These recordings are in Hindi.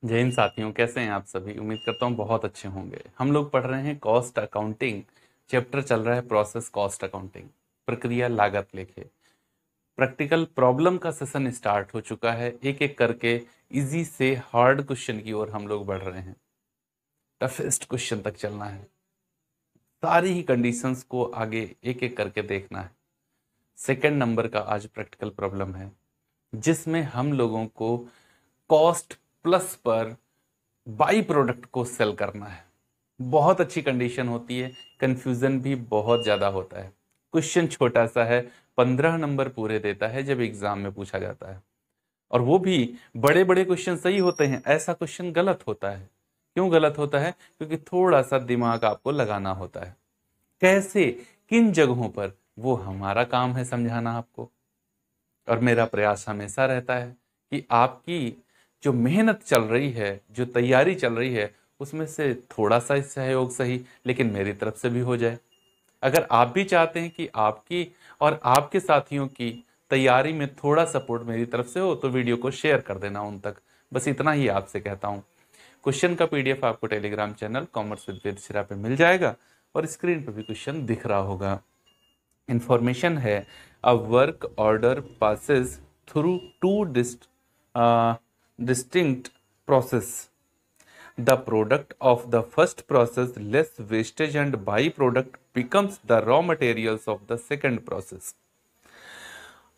जय हिंद साथियों, कैसे हैं आप सभी। उम्मीद करता हूँ बहुत अच्छे होंगे। हम लोग पढ़ रहे हैं कॉस्ट अकाउंटिंग। चैप्टर चल रहा है प्रोसेस कॉस्ट अकाउंटिंग, प्रक्रिया लागत लेखे। प्रैक्टिकल प्रॉब्लम का सेशन स्टार्ट हो चुका है। एक एक करके इजी से हार्ड क्वेश्चन की ओर हम लोग बढ़ रहे हैं। टफेस्ट क्वेश्चन तक चलना है। सारी ही कंडीशंस को आगे एक एक करके देखना है। सेकंड नंबर का आज प्रैक्टिकल प्रॉब्लम है, जिसमें हम लोगों को कॉस्ट प्लस पर बाई प्रोडक्ट को सेल करना है। बहुत अच्छी कंडीशन होती है, कंफ्यूजन भी बहुत ज्यादा होता है। क्वेश्चन छोटा सा है, 15 नंबर पूरे देता है जब एग्जाम में पूछा जाता है। और वो भी बड़े बड़े क्वेश्चन सही होते हैं, ऐसा क्वेश्चन गलत होता है। क्यों गलत होता है? क्योंकि थोड़ा सा दिमाग आपको लगाना होता है। कैसे, किन जगहों पर, वो हमारा काम है समझाना आपको। और मेरा प्रयास हमेशा रहता है कि आपकी जो मेहनत चल रही है, जो तैयारी चल रही है, उसमें से थोड़ा सा सहयोग सही लेकिन मेरी तरफ से भी हो जाए। अगर आप भी चाहते हैं कि आपकी और आपके साथियों की तैयारी में थोड़ा सपोर्ट मेरी तरफ से हो, तो वीडियो को शेयर कर देना उन तक। बस इतना ही आपसे कहता हूँ। क्वेश्चन का पीडीएफ आपको टेलीग्राम चैनल कॉमर्स विद वेद शिरा पे मिल जाएगा और स्क्रीन पे भी क्वेश्चन दिख रहा होगा। इंफॉर्मेशन है, a work order passes through two distinct process. The product of the first process less wastage and byproduct becomes the raw materials of the second process.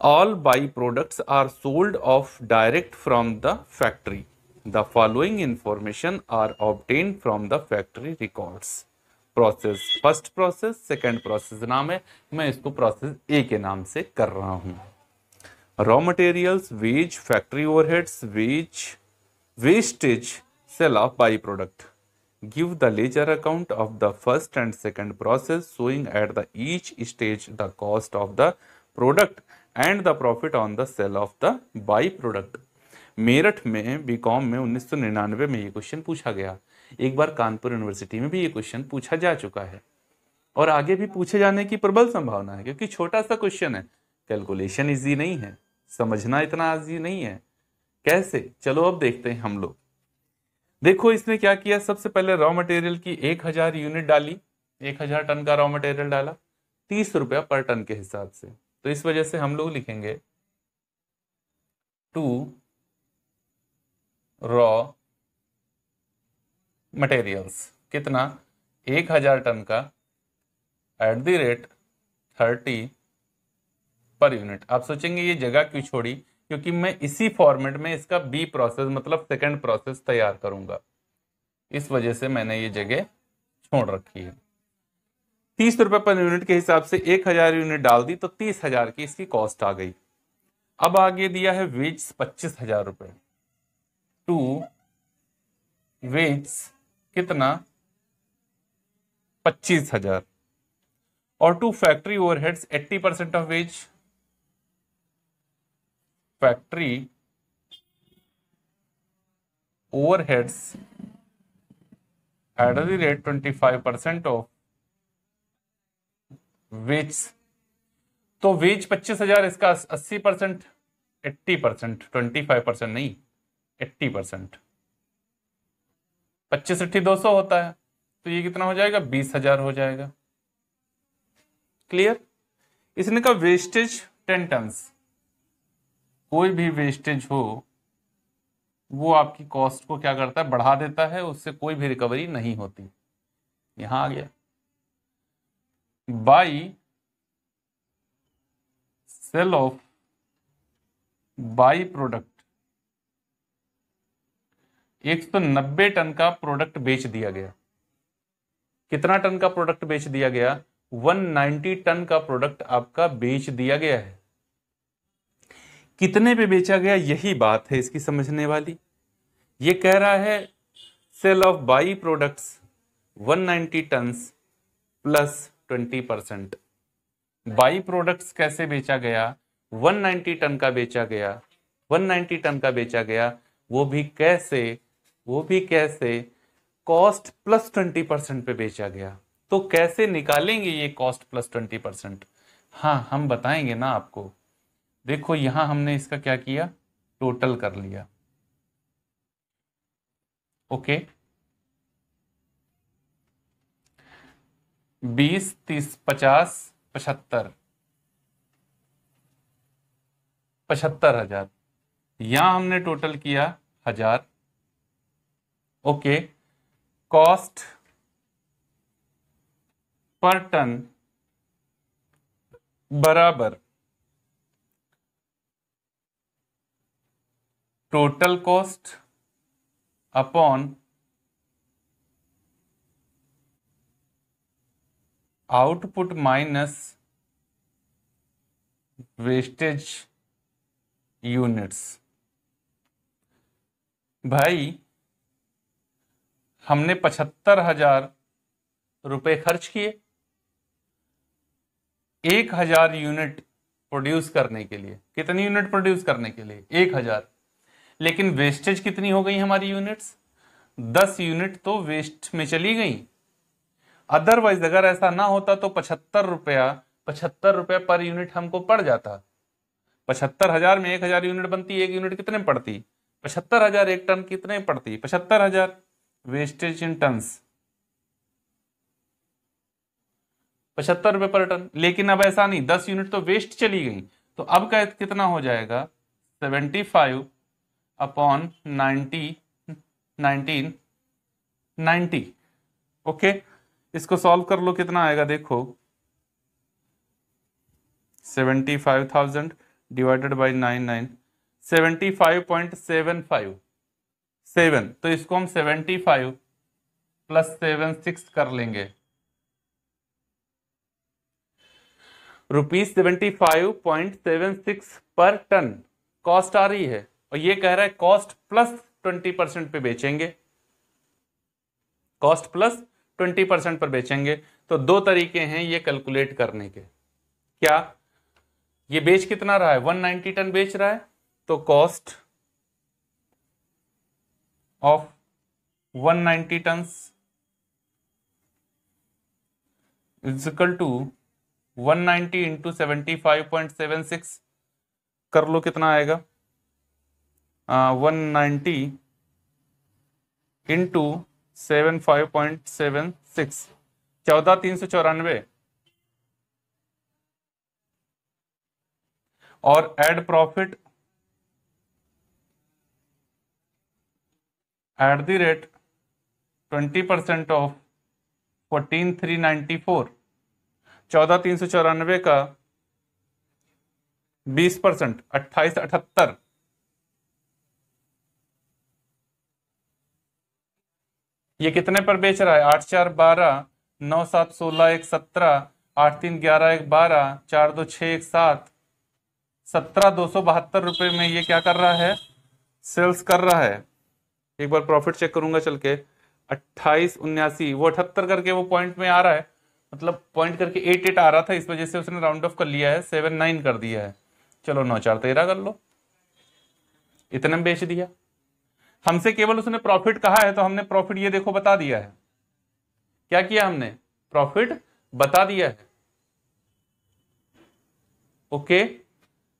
All byproducts are sold off direct from the factory. The following information are obtained from the factory records. Process first process, second process नाम है, मैं इसको प्रोसेस ए के नाम से कर रहा हूं। Raw materials, wage, factory overheads, wastage, sale of by product. Give the ledger account of the first and second process, showing at the each stage the cost of the product and the profit on the sale of the by product. Meerut में बीकॉम में 1999 में ये क्वेश्चन पूछा गया। एक बार कानपुर यूनिवर्सिटी में भी ये क्वेश्चन पूछा जा चुका है और आगे भी पूछे जाने की प्रबल संभावना है, क्योंकि छोटा सा क्वेश्चन है। कैलकुलेशन इजी नहीं है, समझना इतना इजी नहीं है। कैसे, चलो अब देखते हैं हम लोग। देखो इसने क्या किया, सबसे पहले रॉ मटेरियल की 1000 यूनिट डाली। 1000 टन का रॉ मटेरियल डाला, 30 रुपया पर टन के हिसाब से। तो इस वजह से हम लोग लिखेंगे टू रॉ मटेरियल्स कितना, 1000 टन का eight the rate 30 per unit. आप सोचेंगे ये जगह क्यों छोड़ी, क्योंकि मैं इसी फॉर्मेट में इसका बी प्रोसेस मतलब सेकंड प्रोसेस तैयार करूंगा, इस वजह से मैंने ये जगह छोड़ रखी है। 30 रुपए पर यूनिट के हिसाब से 1000 यूनिट डाल दी तो 30,000 की इसकी कॉस्ट आ गई। अब आगे दिया है वेज 25,000 रुपए। टू वेज कितना, 25,000। और two factory overheads 80% of wage. Factory overheads at the rate 25% of wage. तो वेज 25,000, इसका 80%, 80%, 25% नहीं, 80%। 25 80 200 होता है, तो ये कितना हो जाएगा, 20,000 हो जाएगा। क्लियर। इसने कहा वेस्टेज 10 टन्स। कोई भी वेस्टेज हो वो आपकी कॉस्ट को क्या करता है, बढ़ा देता है, उससे कोई भी रिकवरी नहीं होती। यहां आ गया by sale of by product. 190 ton का प्रोडक्ट बेच दिया गया। कितना टन का प्रोडक्ट बेच दिया गया, 190 टन का प्रोडक्ट आपका बेच दिया गया है। कितने पे बेचा गया, यही बात है इसकी समझने वाली। ये कह रहा है sale of by products 190 tons plus 20%। By products कैसे बेचा गया, 190 टन का बेचा गया, 190 टन का बेचा गया, वो भी कैसे, वो भी कैसे, कॉस्ट प्लस 20% पे बेचा गया। तो कैसे निकालेंगे ये कॉस्ट प्लस 20%? हाँ, हम बताएंगे ना आपको। देखो यहां हमने इसका क्या किया, टोटल कर लिया। ओके, 20, 30, 50, 75, 75,000। यहां हमने टोटल किया 1000। ओके, कॉस्ट पर टन बराबर total cost upon output minus wastage units. भाई हमने 75,000 रुपए खर्च किए 1,000 यूनिट प्रोड्यूस करने के लिए। कितनी यूनिट प्रोड्यूस करने के लिए? 1,000। लेकिन वेस्टेज कितनी हो गई हमारी यूनिट्स? 10 यूनिट तो वेस्ट में चली गई। अदरवाइज अगर ऐसा ना होता तो 75 रुपया पर यूनिट हमको पड़ जाता। 75,000 में 1,000 यूनिट बनती, एक यूनिट कितने में पड़ती? 75,000। एक टन कितने में पड़ती? 75,000। वेस्टेज इन टन्स 75 रुपए पर टन। लेकिन अब ऐसा नहीं, 10 यूनिट तो वेस्ट चली गई, तो अब का कितना हो जाएगा? 75 अपॉन 90। ओके, इसको सॉल्व कर लो, कितना आएगा देखो। 75,000 डिवाइडेड बाई 99, 75.75 7। तो इसको हम 75 प्लस 7 6 कर लेंगे। ₹75.76 पर टन कॉस्ट आ रही है, और ये कह रहा है कॉस्ट प्लस 20% पे बेचेंगे। कॉस्ट प्लस 20% पर बेचेंगे। तो दो तरीके हैं ये कैलकुलेट करने के। क्या? ये बेच कितना रहा है? 190 टन बेच रहा है, तो cost of 190 tons is equal to 190 into 75.76 कर लो, कितना आएगा? 190 इंटू 75.76 14,394। और add profit at the rate 20% of 14,394। 14,394 का 20% 2878। ये कितने पर बेच रहा है? 8 4 12, 9 7 16, 1 17, 8 3 11, 1 12, 4 2 6 1 7, 17,272 रुपए में ये क्या कर रहा है? सेल्स कर रहा है। एक बार प्रॉफिट चेक करूंगा चल के। 2879, वो 78 करके वो पॉइंट में आ रहा है, मतलब पॉइंट करके 88 आ रहा था, इस वजह से उसने राउंड ऑफ कर लिया है, 79 कर दिया है। चलो 9 4 13 कर लो, इतने में बेच दिया। हमसे केवल उसने प्रॉफिट कहा है, तो हमने प्रॉफिट ये देखो बता दिया है। क्या किया हमने? प्रॉफिट बता दिया है। ओके,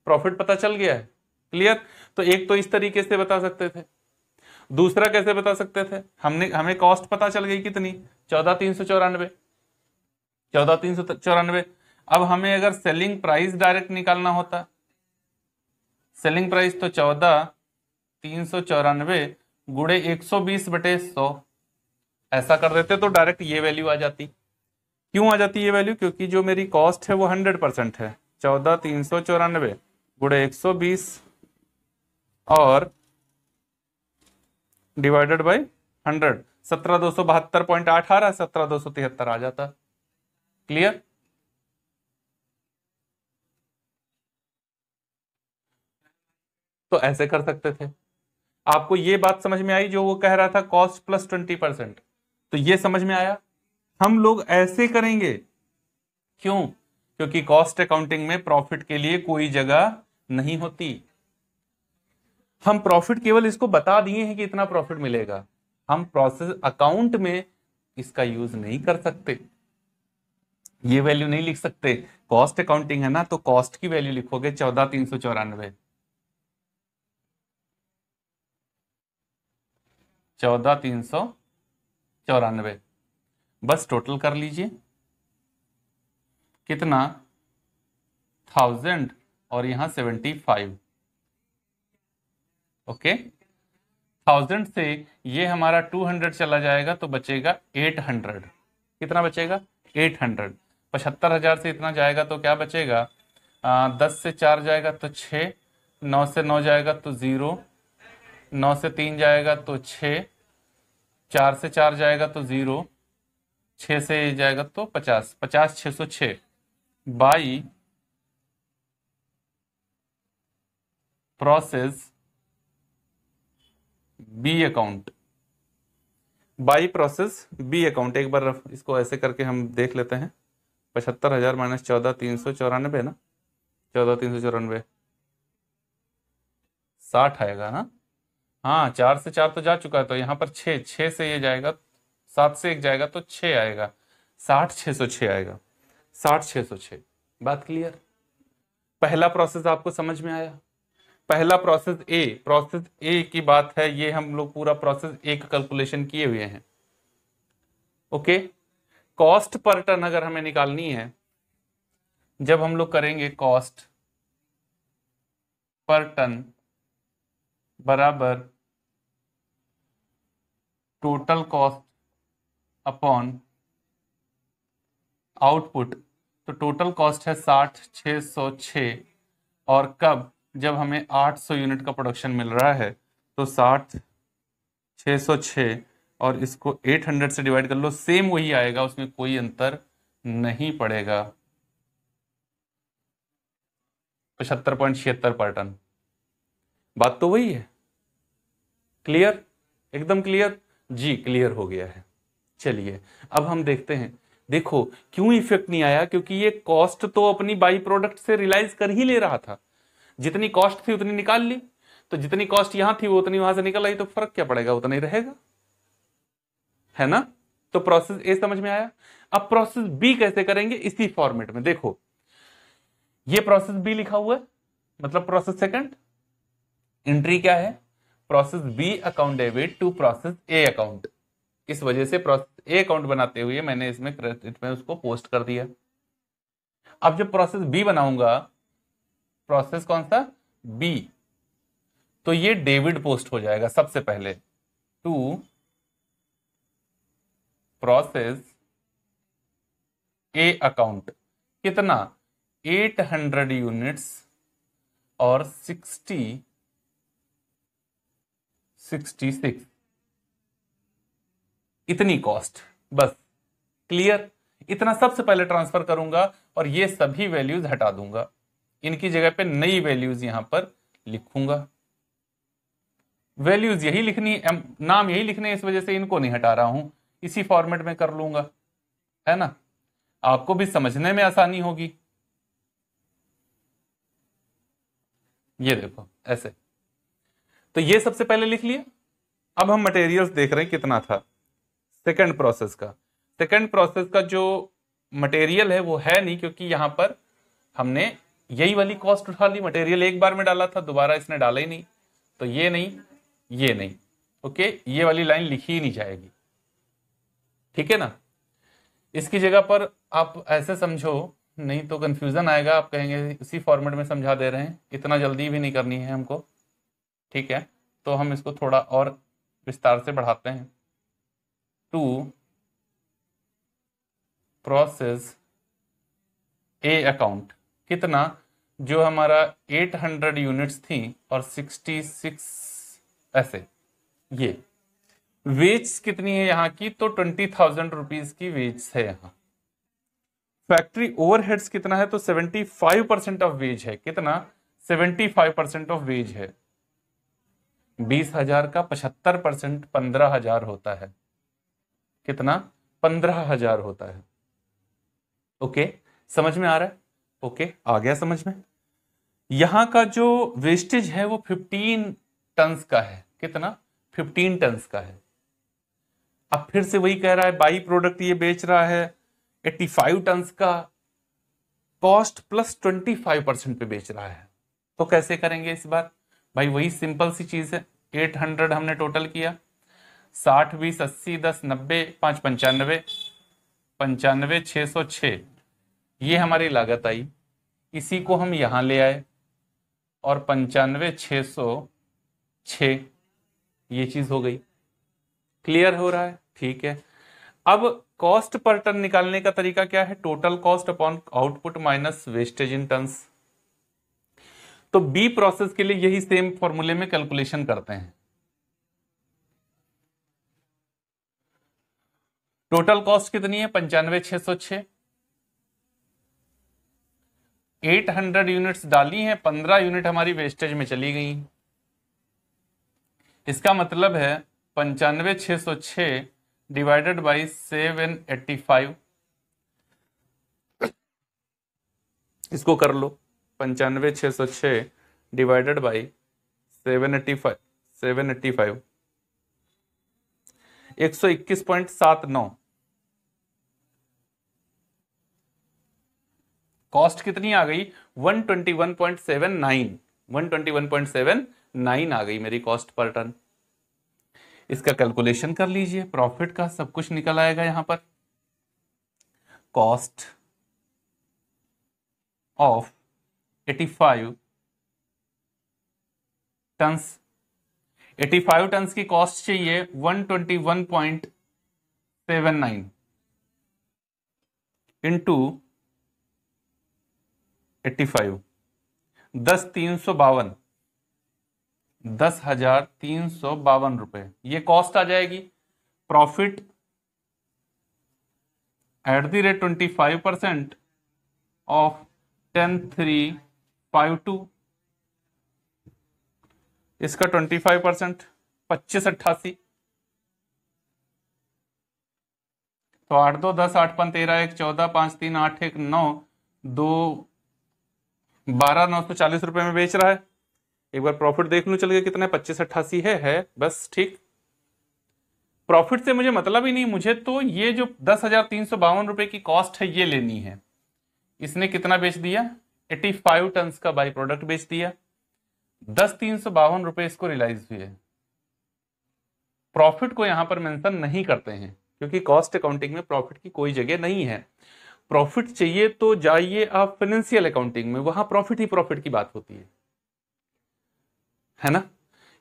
प्रॉफिट पता चल गया है। क्लियर? तो एक तो इस तरीके से बता सकते थे। दूसरा कैसे बता सकते थे? हमें कॉस्ट पता चल गई कितनी? 14,394। 14,394। अब हमें अगर सेलिंग प्राइस डायरेक्ट निकालना होता, सेलिंग प्राइस तो 14,394 गुणे 120/100 ऐसा कर देते तो डायरेक्ट ये वैल्यू आ जाती। क्यों आ जाती ये वैल्यू? क्योंकि जो मेरी कॉस्ट है वो 100% है। 14,394 गुणे 120 और डिवाइडेड बाई 100, 17,272.8 आ रहा है, 17,273 आ जाता। क्लियर? तो ऐसे कर सकते थे। आपको ये बात समझ में आई जो वो कह रहा था कॉस्ट प्लस 20%? तो ये समझ में आया। हम लोग ऐसे करेंगे। क्यों? क्योंकि कॉस्ट अकाउंटिंग में प्रॉफिट के लिए कोई जगह नहीं होती। हम प्रॉफिट केवल इसको बता दिए हैं कि इतना प्रॉफिट मिलेगा, हम प्रोसेस अकाउंट में इसका यूज नहीं कर सकते, ये वैल्यू नहीं लिख सकते। कॉस्ट अकाउंटिंग है ना, तो कॉस्ट की वैल्यू लिखोगे 14,394। 14,394। बस टोटल कर लीजिए, कितना 1000 और यहां 75। ओके, 1000 से ये हमारा 200 चला जाएगा तो बचेगा 800। कितना बचेगा? 800। 75,000 से इतना जाएगा तो क्या बचेगा? 10 से 4 जाएगा तो 6, 9 से 9 जाएगा तो 0, 9 से 3 जाएगा तो 6, 4 से 4 जाएगा तो 0, 6 से जाएगा तो 50, 50 606 by process B account. By process B account, एक बार इसको ऐसे करके हम देख लेते हैं। 75,000 माइनस 14,394 ना, 14,394 60 आएगा ना। हाँ, 4 से 4 तो जा चुका है, तो यहाँ पर 6, 6 से ये जाएगा, 7 से 1 जाएगा तो 6 आएगा, 60,606 आएगा, 60,606। बात क्लियर? पहला प्रोसेस आपको समझ में आया? पहला प्रोसेस ए की बात है, ये हम लोग पूरा प्रोसेस ए का कैलकुलेशन किए हुए हैं। ओके, कॉस्ट पर टन अगर हमें निकालनी है, जब हम लोग करेंगे कॉस्ट पर टन बराबर टोटल कॉस्ट अपॉन आउटपुट, तो टोटल कॉस्ट है 60,606। और कब? जब हमें 800 यूनिट का प्रोडक्शन मिल रहा है, तो 60,606 और इसको 800 से डिवाइड कर लो, सेम वही आएगा, उसमें कोई अंतर नहीं पड़ेगा। 75.76 पर टन। बात तो वही है। क्लियर? एकदम क्लियर जी, क्लियर हो गया है। चलिए अब हम देखते हैं। देखो क्यों इफेक्ट नहीं आया, क्योंकि ये कॉस्ट तो अपनी बाई प्रोडक्ट से रियलाइज कर ही ले रहा था। जितनी कॉस्ट थी उतनी निकाल ली, तो जितनी कॉस्ट यहां थी वो उतनी वहां से निकल आई, तो फर्क क्या पड़ेगा? उतना ही रहेगा, है ना। तो प्रोसेस ए समझ में आया। अब प्रोसेस बी कैसे करेंगे? इसी फॉर्मेट में। देखो ये प्रोसेस बी लिखा हुआ है, मतलब प्रोसेस सेकंड। एंट्री क्या है? Process B account debit to process A account. इस वजह से प्रोसेस ए अकाउंट बनाते हुए मैंने इसमें क्रेडिट में उसको पोस्ट कर दिया। अब जब प्रोसेस बी बनाऊंगा, प्रोसेस कौन सा? बी, तो ये डेबिट पोस्ट हो जाएगा सबसे पहले टू प्रोसेस ए अकाउंट। कितना? 800 यूनिट्स और 66 इतनी कॉस्ट। बस क्लियर? इतना सबसे पहले ट्रांसफर करूंगा और ये सभी वैल्यूज हटा दूंगा, इनकी जगह पे नई वैल्यूज यहां पर लिखूंगा। वैल्यूज यही लिखनी, नाम यही लिखने, इस वजह से इनको नहीं हटा रहा हूं, इसी फॉर्मेट में कर लूंगा, है ना। आपको भी समझने में आसानी होगी। ये देखो ऐसे, तो ये सबसे पहले लिख लिया। अब हम मटेरियल्स देख रहे हैं कितना था सेकंड प्रोसेस का। सेकंड प्रोसेस का जो मटेरियल है वो है नहीं, क्योंकि यहां पर हमने यही वाली कॉस्ट उठा ली। मटेरियल एक बार में डाला था, दोबारा इसने डाला ही नहीं, तो ये नहीं, ये नहीं। ओके, ये वाली लाइन लिखी ही नहीं जाएगी, ठीक है ना। इसकी जगह पर आप ऐसे समझो, नहीं तो कंफ्यूजन आएगा, आप कहेंगे इसी फॉर्मेट में समझा दे रहे हैं, इतना जल्दी भी नहीं करनी है हमको, ठीक है। तो हम इसको थोड़ा और विस्तार से बढ़ाते हैं। टू प्रोसेस ए अकाउंट, कितना? जो हमारा 800 यूनिट्स थी और 66 ऐसे। ये वेज कितनी है यहाँ की? तो 20,000 रुपीज की वेज है यहाँ। फैक्ट्री ओवरहेड्स कितना है? तो 75% ऑफ वेज है। कितना? 75% ऑफ वेज है। 20,000 का 75% 15,000 होता है। कितना? 15,000 होता है। ओके, समझ में आ रहा है? ओके, आ गया समझ में। यहां का जो वेस्टेज है वो 15 टन्स का है। कितना? 15 टन्स का है। अब फिर से वही कह रहा है, बाई प्रोडक्ट ये बेच रहा है 85 टन्स का, कॉस्ट प्लस 25% पे बेच रहा है। तो कैसे करेंगे इस बार? भाई वही सिंपल सी चीज है, 800 हमने टोटल किया, 60 20 80 10 90 5 95 95 606 ये हमारी लागत आई। इसी को हम यहां ले आए और 95 606 ये चीज हो गई। क्लियर हो रहा है? ठीक है। अब कॉस्ट पर टन निकालने का तरीका क्या है? Total cost upon output minus wastage in tons. तो बी प्रोसेस के लिए यही सेम फॉर्मूले में कैलकुलेशन करते हैं। टोटल कॉस्ट कितनी है? 95,606। 800 यूनिट्स डाली हैं, 15 यूनिट हमारी वेस्टेज में चली गई। इसका मतलब है 95,606 डिवाइडेड बाई 785। इसको कर लो, 95,606 डिवाइडेड बाई 785 121.79। कॉस्ट कितनी आ गई? 121.79 121.79 आ गई मेरी कॉस्ट पर टन। इसका कैलकुलेशन कर लीजिए, प्रॉफिट का सब कुछ निकल आएगा यहां पर। कॉस्ट ऑफ 85 टन्स, 85 टन्स की कॉस्ट चाहिए 121.79 इंटू 85, 10,352 10,352 रुपए ये कॉस्ट आ जाएगी। Profit at the rate 25% of 10,352, इसका 25% 2588। तो 8 2 10 8 5 13 1 14 5 3 8 1 9 2 12 940 रुपए में बेच रहा है। एक बार प्रॉफिट देख लूं चल के कितना है? 2588 है बस। ठीक, प्रॉफिट से मुझे मतलब ही नहीं, मुझे तो ये जो 10,352 रुपए की कॉस्ट है ये लेनी है। इसने कितना बेच दिया? 85 टन्स का बाई प्रोडक्ट बेच दिया, 10,352 रुपए इसको रियलाइज हुए। प्रॉफिट को यहां पर मेंशन नहीं करते हैं क्योंकि कॉस्ट अकाउंटिंग में प्रॉफिट की कोई जगह नहीं है। प्रॉफिट चाहिए तो जाइए आप फाइनेंशियल अकाउंटिंग में, वहां प्रॉफिट ही प्रॉफिट की बात होती है ना।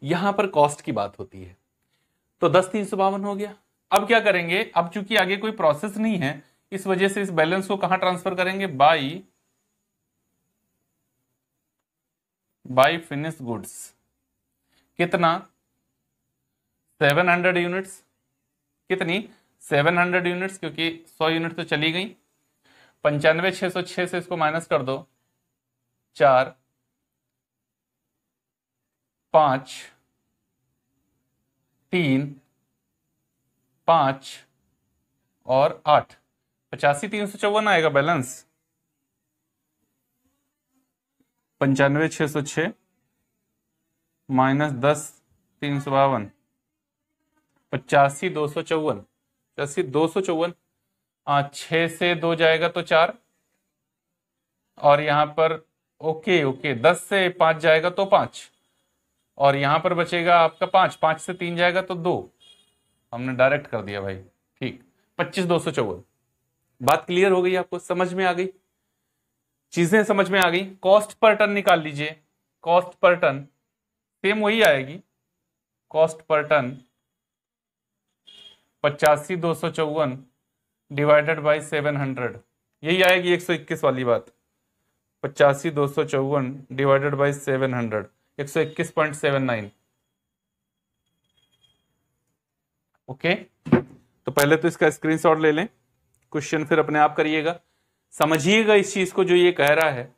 यहां पर कॉस्ट की बात होती है। तो 10,352 हो गया। अब क्या करेंगे? अब चूंकि आगे कोई प्रोसेस नहीं है, इस वजह से इस बैलेंस को कहां ट्रांसफर करेंगे? By finish goods. कितना? 700 यूनिट्स। कितनी? 700 यूनिट्स, क्योंकि 100 यूनिट तो चली गई। 95,606 से इसको माइनस कर दो, 4 5 3 5 और 8, 85,354 आएगा बैलेंस। 95,606 माइनस 10,352, 85,254, 85,254। 6 से 2 जाएगा तो 4, और यहां पर ओके 10 से 5 जाएगा तो 5, और यहां पर बचेगा आपका 5, 5 से 3 जाएगा तो 2। हमने डायरेक्ट कर दिया भाई। ठीक, 25,254। बात क्लियर हो गई? आपको समझ में आ गई? चीजें समझ में आ गई? कॉस्ट पर टन निकाल लीजिए। कॉस्ट पर टन सेम वही आएगी। Cost per ton 85,254 divided by 700, यही आएगी 121 वाली बात। 85,254 डिवाइडेड बाई 700, 121.79। ओके, तो पहले तो इसका स्क्रीनशॉट ले लें, क्वेश्चन फिर अपने आप करिएगा, समझिएगा इस चीज को जो ये कह रहा है।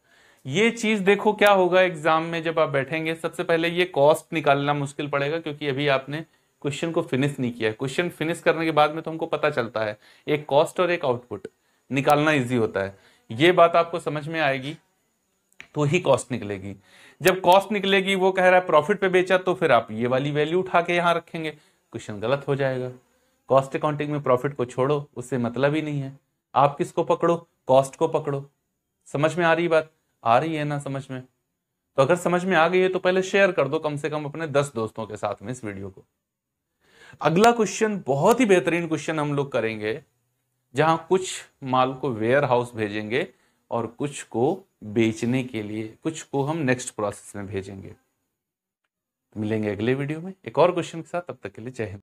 ये चीज देखो क्या होगा एग्जाम में जब आप बैठेंगे। सबसे पहले ये कॉस्ट निकालना मुश्किल पड़ेगा क्योंकि अभी आपने क्वेश्चन को फिनिश नहीं किया है। क्वेश्चन फिनिश करने के बाद में तो हमको पता चलता है एक कॉस्ट और एक आउटपुट, निकालना इजी होता है। ये बात आपको समझ में आएगी तो ही कॉस्ट निकलेगी। जब कॉस्ट निकलेगी, वो कह रहा है प्रॉफिट पे बेचा, तो फिर आप ये वाली वैल्यू उठा के यहां रखेंगे, क्वेश्चन गलत हो जाएगा। कॉस्ट अकाउंटिंग में प्रॉफिट को छोड़ो, उससे मतलब ही नहीं है। आप किसको पकड़ो? कॉस्ट को पकड़ो। समझ में आ रही बात? आ रही है ना समझ में? तो अगर समझ में आ गई है तो पहले शेयर कर दो कम से कम अपने 10 दोस्तों के साथ में इस वीडियो को। अगला क्वेश्चन बहुत ही बेहतरीन क्वेश्चन हम लोग करेंगे, जहां कुछ माल को वेयर हाउस भेजेंगे और कुछ को बेचने के लिए, कुछ को हम नेक्स्ट प्रोसेस में भेजेंगे। मिलेंगे अगले वीडियो में एक और क्वेश्चन के साथ, तब तक के लिए जय हिंद।